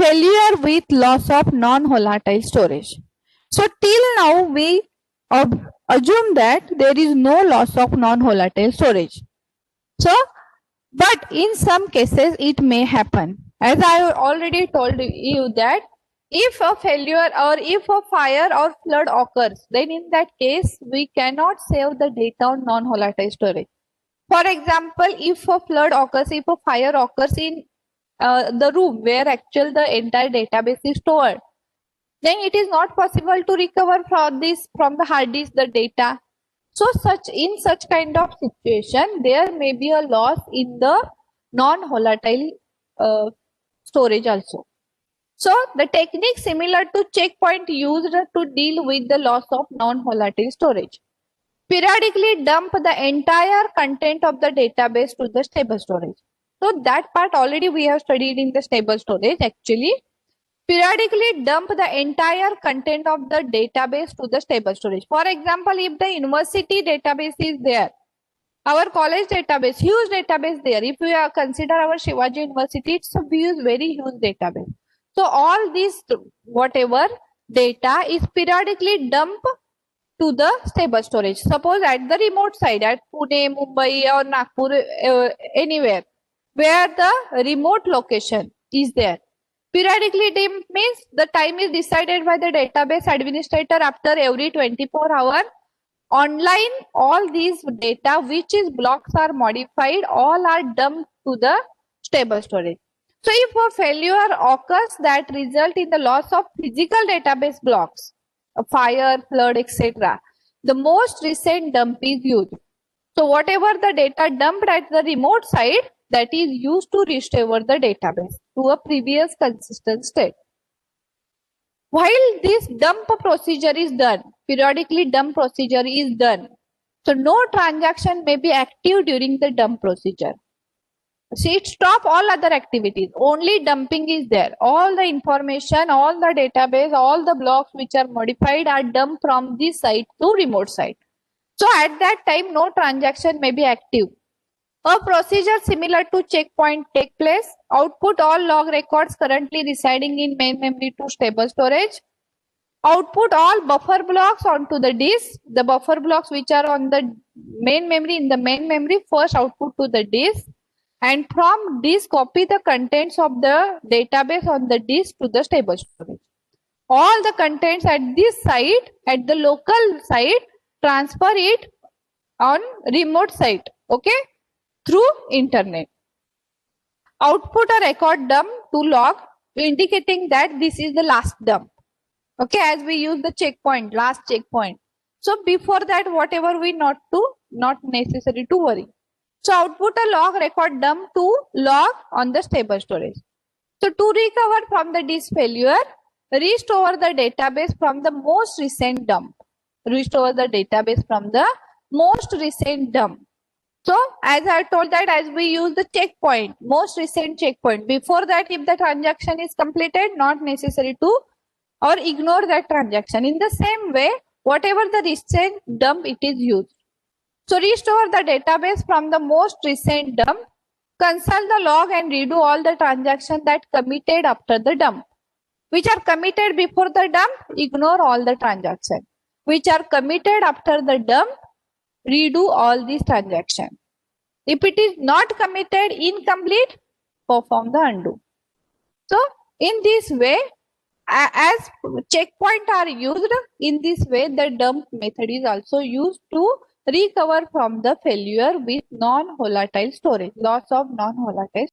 failure with loss of non-volatile storage. So till now we assume that there is no loss of non-volatile storage. So, but in some cases it may happen. As I already told you that if a failure or if a fire or flood occurs, then in that case we cannot save the data on non-volatile storage. For example, if a flood occurs, if a fire occurs in the room where actually the entire database is stored, then it is not possible to recover from the hard disk the data. So in such kind of situation, there may be a loss in the non-volatile storage also. So the technique similar to checkpoint used to deal with the loss of non-volatile storage. Periodically dump the entire content of the database to the stable storage. So that part already we have studied in the stable storage actually. Periodically dump the entire content of the database to the stable storage. For example, if the university database is there, our college database, huge database there. If we consider our Shivaji University, it's a very huge database. So all this whatever data is periodically dumped to the stable storage. Suppose at the remote side, at Pune, Mumbai or Nagpur, anywhere where the remote location is there. Periodically dump means the time is decided by the database administrator after every 24 hours. Online, all these data which is blocks are modified, all are dumped to the stable storage. So if a failure occurs that result in the loss of physical database blocks, a fire, flood, etc., the most recent dump is used. So whatever the data dumped at the remote side, that is used to restore the database to a previous consistent state. While this dump procedure is done, periodically dump procedure is done, so no transaction may be active during the dump procedure. See, it stop all other activities, only dumping is there. All the information, all the database, all the blocks which are modified are dumped from this site to remote site. So at that time, no transaction may be active. A procedure similar to checkpoint take place. Output all log records currently residing in main memory to stable storage. Output all buffer blocks onto the disk. The buffer blocks which are on the main memory, in the main memory, first output to the disk. And from disk, copy the contents of the database on the disk to the stable storage. All the contents at this site, at the local site, transfer it on remote site, okay, through internet. Output a record dump to log, indicating that this is the last dump, okay, as we use the checkpoint, last checkpoint. So before that, whatever we not necessary to worry. So output a log record dump to log on the stable storage. So to recover from the disk failure, restore the database from the most recent dump. Restore the database from the most recent dump. So as I told that, as we use the checkpoint, most recent checkpoint, before that if the transaction is completed, not necessary to or ignore that transaction. In the same way, whatever the recent dump, it is used. So restore the database from the most recent dump, consult the log and redo all the transactions that committed after the dump. Which are committed before the dump, ignore all the transactions. Which are committed after the dump, redo all these transactions. If it is not committed, incomplete, perform the undo. So in this way, as checkpoint are used, in this way the dump method is also used to recover from the failure with non-volatile storage, loss of non-volatile